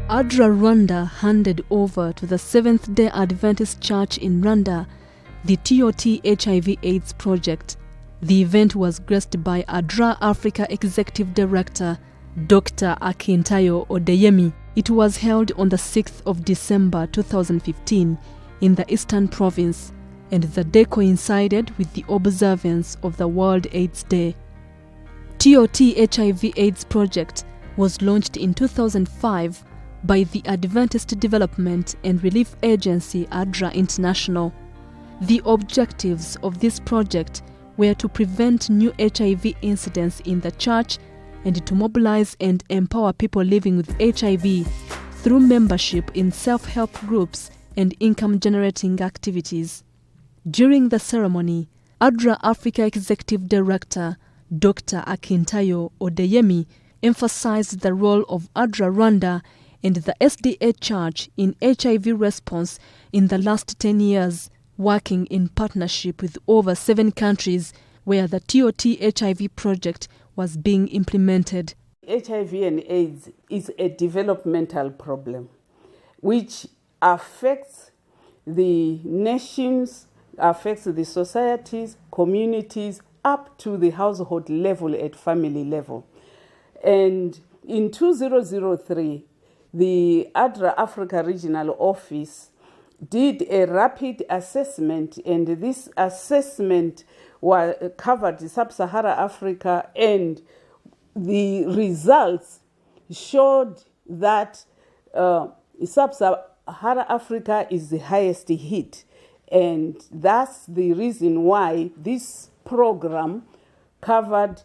Adra, Rwanda handed over to the Seventh-day Adventist Church in Rwanda the TOT HIV AIDS project. The event was graced by Adra Africa Executive Director, Dr. Akintayo Odeyemi. It was held on the 6th of December 2015 in the Eastern Province, and the day coincided with the observance of the World AIDS Day. TOT HIV AIDS project was launched in 2005 by the Adventist Development and Relief Agency Adra International. The objectives of this project were to prevent new HIV incidents in the church and to mobilize and empower people living with HIV through membership in self-help groups and income-generating activities. During the ceremony, Adra Africa Executive Director Dr. Akintayo Odeyemi emphasized the role of Adra Rwanda and the SDA Church in HIV response in the last 10 years, working in partnership with over 7 countries where the TOT HIV project was being implemented. HIV and AIDS is a developmental problem which affects the nations, affects the societies, communities, up to the household level at family level. And in 2003, the Adra Africa Regional Office did a rapid assessment, and this assessment covered Sub-Saharan Africa, and the results showed that Sub-Saharan Africa is the highest hit, and that's the reason why this program covered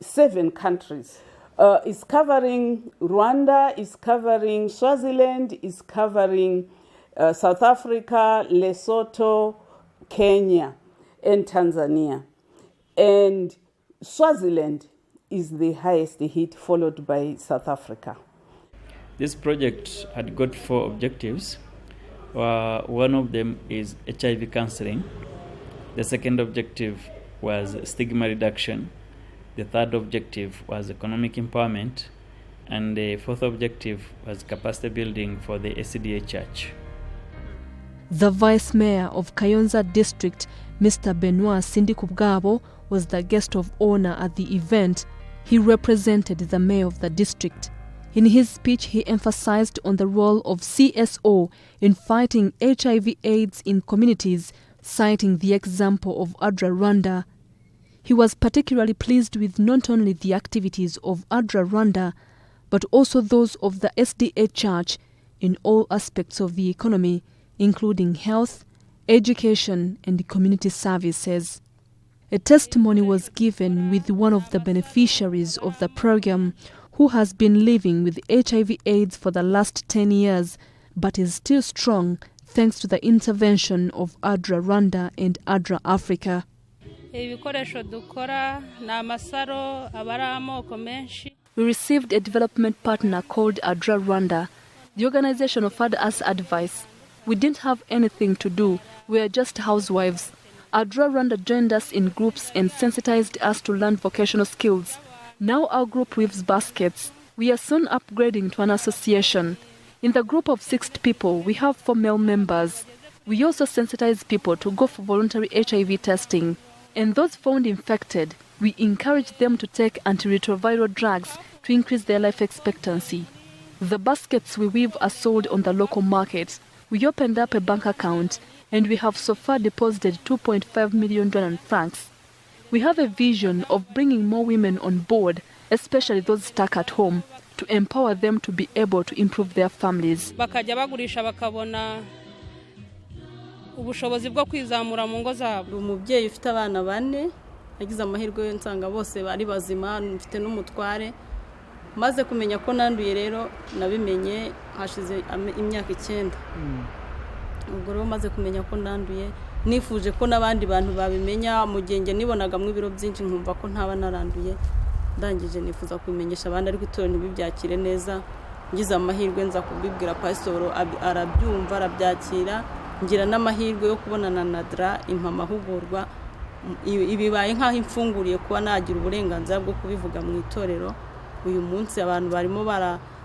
7 countries. It's covering Rwanda, it's covering Swaziland, it's covering South Africa, Lesotho, Kenya, and Tanzania. And Swaziland is the highest hit, followed by South Africa. This project had got 4 objectives. One of them is HIV counseling. The second objective was stigma reduction. The third objective was economic empowerment. And the fourth objective was capacity building for the SDA Church. The Vice Mayor of Kayonza District, Mr. Benoit Sindikubwabo, was the guest of honor at the event. He represented the mayor of the district. In his speech, he emphasized on the role of CSO in fighting HIV/AIDS in communities, citing the example of Adra Rwanda. He was particularly pleased with not only the activities of Adra Rwanda, but also those of the SDA Church in all aspects of the economy, including health, education, and community services. A testimony was given with one of the beneficiaries of the program, who has been living with HIV/AIDS for the last 10 years, but is still strong thanks to the intervention of Adra Rwanda and Adra Africa. We received a development partner called Adra Rwanda. The organization offered us advice. We didn't have anything to do. We were just housewives. Adra Rwanda joined us in groups and sensitized us to learn vocational skills. Now our group weaves baskets. We are soon upgrading to an association. In the group of 6 people, we have 4 male members. We also sensitize people to go for voluntary HIV testing. And those found infected, we encourage them to take antiretroviral drugs to increase their life expectancy. The baskets we weave are sold on the local market. We opened up a bank account, and we have so far deposited 2.5 million Rwandan francs. We have a vision of bringing more women on board, especially those stuck at home, to empower them to be able to improve their families. Ubushobozi bwo kwizamura mu ngo zabo. Umubyeyi ufite abana 4 yagize amahirwe nsanga bose bari bazima, mfite n'umutware. Maze kumenya ko nanduye rero nabimenye hashize imyaka 9. Ubwo rero maze kumenya ko nanduye, nifuje ko nabandi bantu babimenya. Mu genge nibonaga mu biro byinshi nkumva ko ntaba naranduye, ndangije nifuza kubimenyesha abandi, ariko itorero ntibibyakire neza. Ngize amahirwe nza kubibwira pastor, arabyumva, arabyakira. Ngira n'amahirwe yo kubonana na Adra, impa amahugurwa. Ibibaye nkaho imfunguriye kuba nagira uburenganzira bwo kubivuga mu itorero. Uyu munsi abantu barimo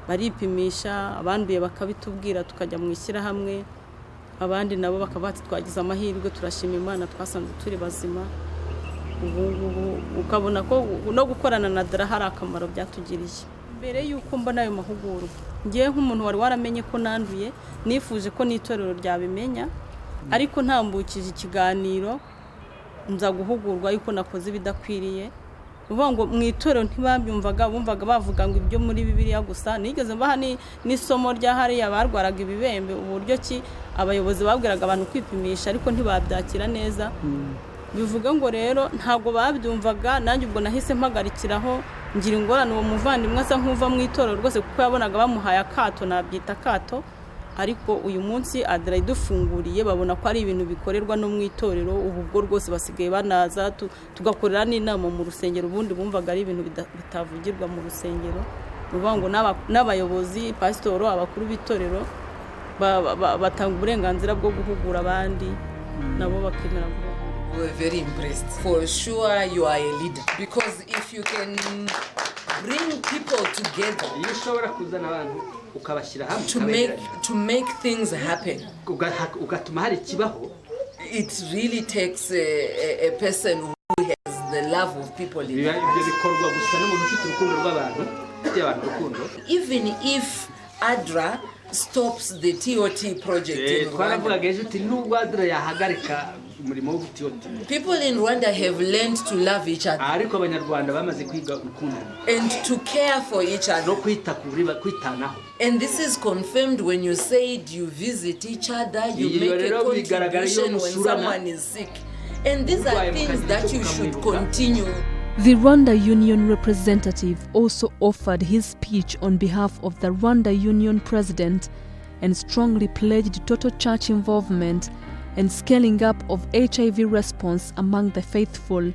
baripimisha, abanduye bakabitubwira tukajya mu ishyirahamwe, abandi nabo bakaba bati twagize amahirwe turashima Imana twasanze turi bazima. Ubu ukabona ko no gukorana na Adra hari akamaro byatugiriye. Mbere yuko mbona ayo mahugurwa, ngiye nk'umuntu wari waramenye ko nanduye, nifuje ko n'itorero ryabimenya, ariko ntambukije ikiganiro nza guhugurwa yuko nakoze ibidakwiriye. Uvuga ngo mu itorero ntibabyumvaga, bumvaga bavuga ngo ibyo muri Bibiliya gusa. Nigeze mbaha n'isomo rya hariya barwaraga ibibembe, uburyo ki abayobozi babwiraga abantu kwipimisha ariko ntibabyakira neza. Bivuga ngo rero ntabwo babyumvaga, nanjye ubwo nahise mpagarikiraho ngira ingorane. Uwo muvandimwe asa nk'uva mu itorero rwose kuko yabonaga bamuhaye akato, nabyita akato. Ariko uyu munsi Adra idufunguriye, babona ko ari ibintu bikorerwa no mu itorero. Ubu bwo rwose basigaye banaza tugakorera n'inama mu rusengero, ubundi bumvaga ari ibintu bitavugirwa mu rusengero. Uvuga ngo n'abayobozi, pasitoro, abakuru b'itorero batanga uburenganzira bwo guhugura abandi, nabo bakemera ngo we're very impressed. For sure you are a leader, because if you can bring people together to make things happen, it really takes a person who has the love of people in him. Even if Adra stops the TOT project in Rwanda, people in Rwanda have learned to love each other and to care for each other. And this is confirmed when you said you visit each other, you make a contribution when someone is sick. And these are things that you should continue. The Rwanda Union representative also offered his speech on behalf of the Rwanda Union president and strongly pledged total church involvement and scaling up of HIV response among the faithful.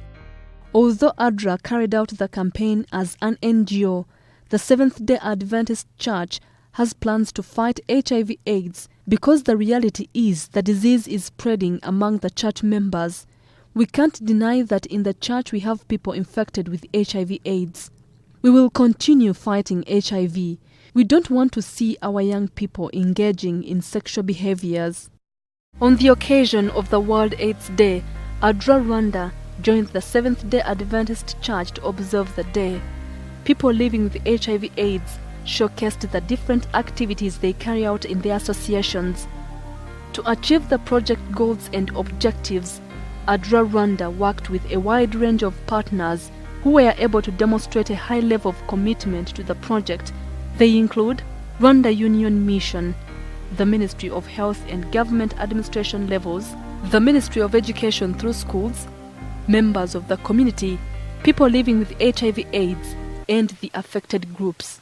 Although Adra carried out the campaign as an NGO, the Seventh-day Adventist Church has plans to fight HIV/AIDS because the reality is the disease is spreading among the church members. We can't deny that in the church we have people infected with HIV/AIDS. We will continue fighting HIV. We don't want to see our young people engaging in sexual behaviors. On the occasion of the World AIDS Day, Adra Rwanda joined the Seventh-day Adventist Church to observe the day. People living with HIV/AIDS showcased the different activities they carry out in their associations. To achieve the project goals and objectives, Adra Rwanda worked with a wide range of partners who were able to demonstrate a high level of commitment to the project. They include Rwanda Union Mission, the Ministry of Health and Government Administration levels, the Ministry of Education through schools, members of the community, people living with HIV/AIDS, and the affected groups.